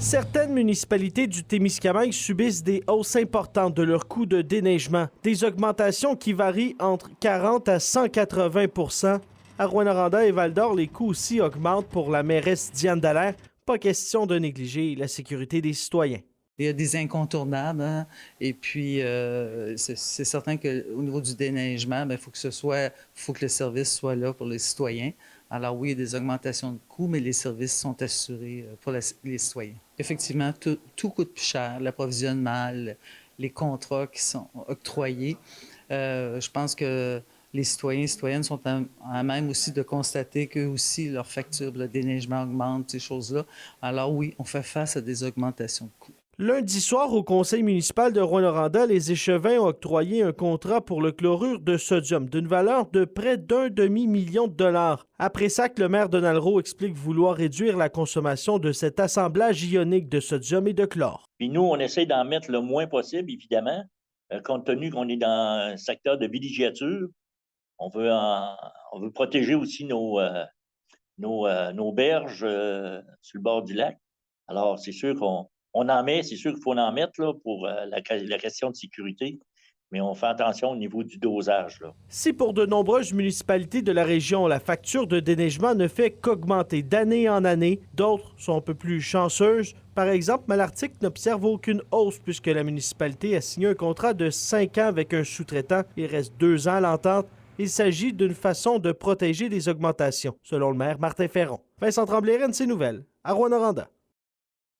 Certaines municipalités du Témiscamingue subissent des hausses importantes de leurs coûts de déneigement, des augmentations qui varient entre 40 à 180 % À Rouyn-Noranda et Val-d'Or, les coûts aussi augmentent pour la mairesse Diane Dallaire. Pas question de négliger la sécurité des citoyens. Il y a des incontournables, hein? Et puis c'est certain qu'au niveau du déneigement, il faut que le service soit là pour les citoyens. Alors oui, il y a des augmentations de coûts, mais les services sont assurés pour les citoyens. Effectivement, tout coûte plus cher, l'approvisionnement, les contrats qui sont octroyés. Je pense que les citoyens et citoyennes sont à même aussi de constater qu'eux aussi, leur facture de déneigement augmente, ces choses-là. Alors oui, on fait face à des augmentations de coûts. Lundi soir, au conseil municipal de Rouyn-Noranda, les échevins ont octroyé un contrat pour le chlorure de sodium d'une valeur de près d'1 demi-million de dollars. Après ça, le maire Donald Rowe explique vouloir réduire la consommation de cet assemblage ionique de sodium et de chlore. Puis nous, on essaie d'en mettre le moins possible, évidemment, compte tenu qu'on est dans un secteur de villégiature. On veut protéger aussi nos berges sur le bord du lac. Alors, c'est sûr qu'on en met, c'est sûr qu'il faut en mettre là, pour la question de sécurité, mais on fait attention au niveau du dosage. Là. Si pour de nombreuses municipalités de la région, la facture de déneigement ne fait qu'augmenter d'année en année, d'autres sont un peu plus chanceuses. Par exemple, Malartic n'observe aucune hausse puisque la municipalité a signé un contrat de 5 ans avec un sous-traitant. Il reste 2 ans à l'entente. Il s'agit d'une façon de protéger des augmentations, selon le maire Martin Ferron. Vincent Tremblay, RNC Nouvelles, à Rouyn-Noranda.